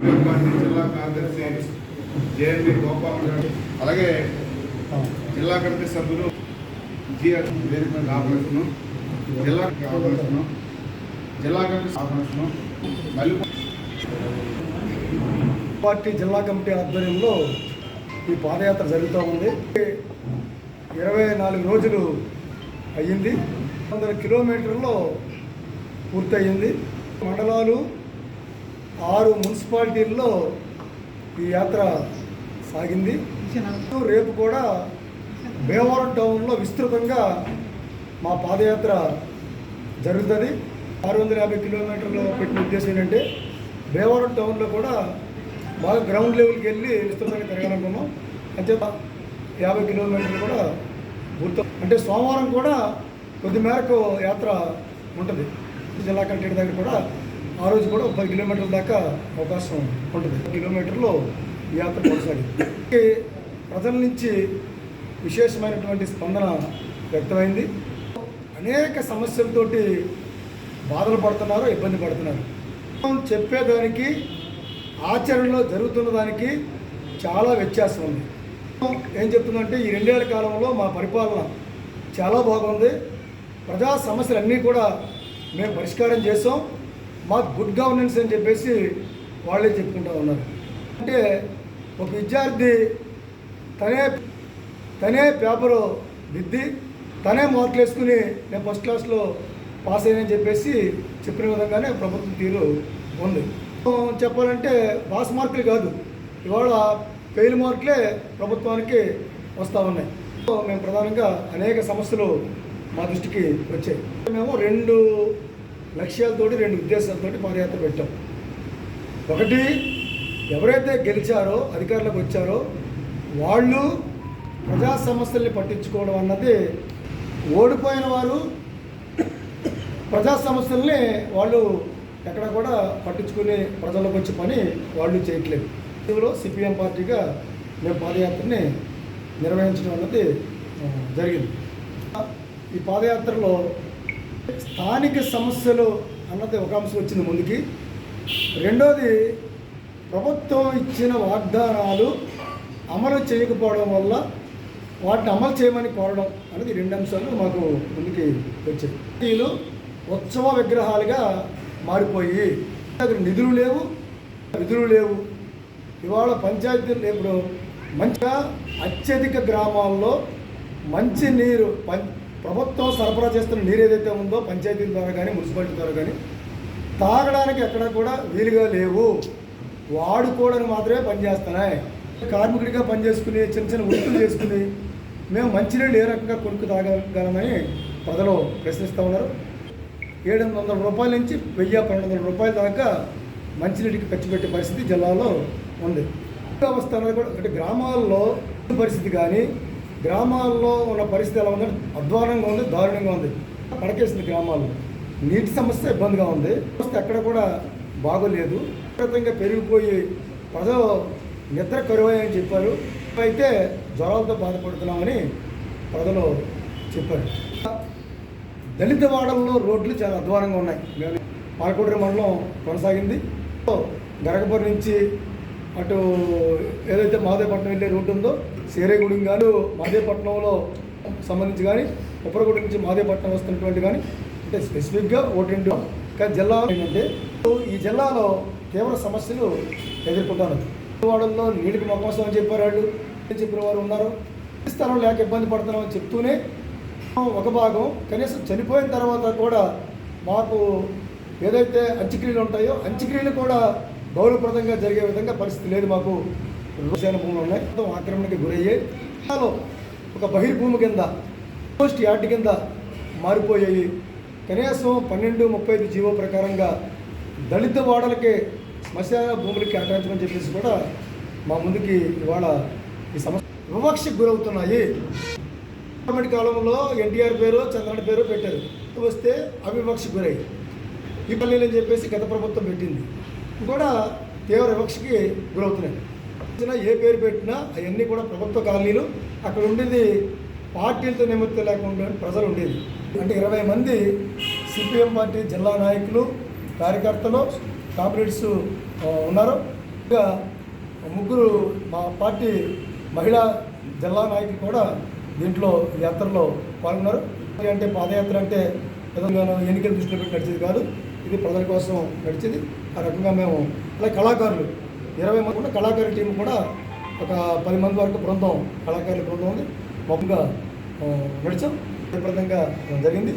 Party జిల్లా కార్యదర్శి JNB Gopal గారు, అలాగే జిల్లా కమిటీ సభ్యులు జిఎస్ వేదిక ఆపరేషను, జిల్లా ఆపరేషను, జిల్లా కమిటీ ఆపరేషను, మళ్ళీ పార్టీ జిల్లా కమిటీ ఆధ్వర్యంలో ఈ పాదయాత్ర జరుగుతూ ఉంది. 24 రోజులు అయ్యింది. 100 కిలోమీటర్లో పూర్తయింది. మండలాలు 6 మున్సిపాలిటీల్లో ఈ యాత్ర సాగింది. రేపు కూడా భీమవరం టౌన్లో విస్తృతంగా మా పాదయాత్ర జరుగుతుంది. 650 కిలోమీటర్లు పెట్టిన ఉద్దేశం ఏంటంటే భీమవరం టౌన్లో కూడా బాగా గ్రౌండ్ లెవెల్కి వెళ్ళి విస్తృతంగా తిరగాలనుకున్నాం. అంచేత 50 కిలోమీటర్లు కూడా పూర్తి. అంటే సోమవారం కూడా కొద్ది మేరకు యాత్ర ఉంటుంది. జిల్లా కలెక్టరేట్ దగ్గర కూడా ఆ రోజు కూడా 10 కిలోమీటర్ల దాకా అవకాశం ఉంటుంది. 10 కిలోమీటర్లో ఈ యాత్ర కొనసాగింది. ప్రజల నుంచి విశేషమైనటువంటి స్పందన వ్యక్తమైంది. అనేక సమస్యలతోటి బాధలు పడుతున్నారు, ఇబ్బంది పడుతున్నారు. చెప్పేదానికి ఆచరణలో జరుగుతున్న దానికి చాలా వ్యత్యాసం ఉంది. ఏం చెప్తుందంటే ఈ 2 ఏళ్ల కాలంలో మా పరిపాలన చాలా బాగుంది. ప్రజా సమస్యలన్నీ కూడా మేము పరిష్కారం చేసాం. మాకు గుడ్ గవర్నెన్స్ అని చెప్పేసి వాళ్ళే చెప్పుకుంటూ ఉన్నారు. అంటే ఒక విద్యార్థి తనే పేపరు దిద్ది తనే మార్కులు వేసుకుని నేను ఫస్ట్ క్లాస్లో పాస్ అయ్యానని చెప్పేసి చెప్పిన విధంగానే ప్రభుత్వం తీరు ఉంది. చెప్పాలంటే పాస్ మార్కులు కాదు, ఇవాళ ఫెయిల్ మార్కులే ప్రభుత్వానికి వస్తూ ఉన్నాయి. మేము ప్రధానంగా అనేక సమస్యలు మా దృష్టికి వచ్చాయి. మేము 2 లక్ష్యాలతోటి 2 ఉద్దేశాలతోటి పాదయాత్ర పెట్టాం. ఒకటి, ఎవరైతే గెలిచారో అధికారులకు వచ్చారో వాళ్ళు ప్రజా సమస్యల్ని పట్టించుకోవడం అన్నది, ఓడిపోయిన వారు ప్రజా సమస్యల్ని వాళ్ళు ఎక్కడ కూడా పట్టించుకుని ప్రజలకు వచ్చే పని వాళ్ళు చేయట్లేదు. ఇందులో సిపిఎం పార్టీగా మేము పాదయాత్రని నిర్వహించడం అన్నది జరిగింది. ఈ పాదయాత్రలో స్థానిక సమస్యలు అన్నది ఒక అంశం వచ్చింది ముందుకి. రెండోది, ప్రభుత్వం ఇచ్చిన వాగ్దానాలు అమలు చేయకపోవడం వల్ల వాటిని అమలు చేయమని కోరడం అనేది 2 అంశాలు మాకు ముందుకి వచ్చాయి. వీళ్ళు ఉత్సవ విగ్రహాలుగా మారిపోయి దగ్గర నిధులు లేవు, విధులు లేవు. ఇవాళ పంచాయతీలు ఇప్పుడు మంచిగా అత్యధిక గ్రామాల్లో మంచి నీరు ప్రభుత్వం సరఫరా చేస్తున్న నీరు ఏదైతే ఉందో పంచాయతీల ద్వారా కానీ మున్సిపాలిటీ ద్వారా కానీ తాగడానికి ఎక్కడ కూడా వీలుగా లేవు. వాడుకోవడానికి మాత్రమే పనిచేస్తున్నాయి. కార్మికుడిగా పనిచేసుకుని చిన్న చిన్న వృత్తులు చేసుకుని మేము మంచినీళ్ళు ఏ రకంగా కొనుక్కు తాగగలమని ప్రజలు ప్రశ్నిస్తూ ఉన్నారు. 700 రూపాయల నుంచి 1000-1200 రూపాయల దాకా మంచినీటికి ఖర్చు పెట్టే పరిస్థితి జిల్లాలో ఉంది. వ్యవస్థ అనేది కూడా అంటే గ్రామాల్లో పరిస్థితి కానీ గ్రామాల్లో ఉన్న పరిస్థితి ఎలా ఉందంటే అధ్వానంగా ఉంది, దారుణంగా ఉంది. పడకేసింది గ్రామాల్లో. నీటి సమస్య ఇబ్బందిగా ఉంది. వ్యవస్థ ఎక్కడ కూడా బాగోలేదు. విపరీతంగా పెరిగిపోయి ప్రజలు నిద్ర కరువని చెప్పారు. అయితే జ్వరాలతో బాధపడుతున్నామని ప్రజలు చెప్పారు. దళిత వాడల్లో రోడ్లు చాలా అధ్వానంగా ఉన్నాయి. మేము పాలకోడూరు మండలం కొనసాగింది. గరగపూర్ నుంచి అటు ఏదైతే మహదేవపట్నం వెళ్ళే రూట్ ఉందో సేరేగూడెం కానీ మహదేవపట్నంలో సంబంధించి కానీ ఉప్పరగూడెం నుంచి మహదేవపట్నం వస్తున్నటువంటి కానీ అంటే స్పెసిఫిక్గా 1-2 కానీ జిల్లా ఏంటంటే ఈ జిల్లాలో తీవ్ర సమస్యలు ఎదుర్కొంటారు. వాడల్లో నీటికి మొక్కవసం అని చెప్పారు. వాళ్ళు చెప్పిన వారు ఉన్నారు. స్థలం లేక ఇబ్బంది పడుతున్నామని చెప్తూనే ఒక భాగం కనీసం చనిపోయిన తర్వాత కూడా మాకు ఏదైతే అంత్యక్రియలు ఉంటాయో అంత్యక్రియలు కూడా గౌరవప్రదంగా జరిగే విధంగా పరిస్థితి లేదు. మాకు వ్యవసాయ భూములు ఉన్నాయి, ఆక్రమణకి గురయ్యాయి. ఒక బహిర్భూమి కింద పోస్ట్ యార్డ్ కింద మారిపోయాయి. కనీసం 1235 జీవో ప్రకారంగా దళిత వాడలకి శ్మశాన భూములకి కేటాయించమని చెప్పేసి కూడా మా ముందుకి ఇవాళ ఈ సమస్య వివక్షకు గురవుతున్నాయి. గవర్నమెంట్ కాలంలో ఎన్టీఆర్ పేరు చంద్రబాబు పేరు పెట్టారు, వస్తే అవివక్షకు గురై ఈ పల్లెలు అని చెప్పేసి గత ప్రభుత్వం పెట్టింది కూడా తీవ్ర వివక్షకి గురవుతున్నాయి. ఏ పేరు పెట్టినా అవన్నీ కూడా ప్రభుత్వ కాలనీలు. అక్కడ ఉండేది పార్టీలతో నిమిత్తం లేకుండా ప్రజలు ఉండేది. అంటే 20 మంది సిపిఎం పార్టీ జిల్లా నాయకులు, కార్యకర్తలు, కామ్రేడ్స్ ఉన్నారు. ఇంకా ముగ్గురు మా పార్టీ మహిళా జిల్లా నాయకులు కూడా దీంట్లో ఈ యాత్రలో పాల్గొన్నారు. అంటే పాదయాత్ర అంటే విధంగా ఎన్నికల దృష్టిలో పెట్టి నడిచేది కాదు, ఇది ప్రజల కోసం నడిచేది. ఆ రకంగా మేము అలాగే కళాకారులు 20 మంది కూడా కళాకారుల టీం కూడా ఒక 10 మంది వరకు బృందం కళాకారుల బృందం ఉంది. మొత్తంగా నడిచాం. విపరీతంగా జరిగింది.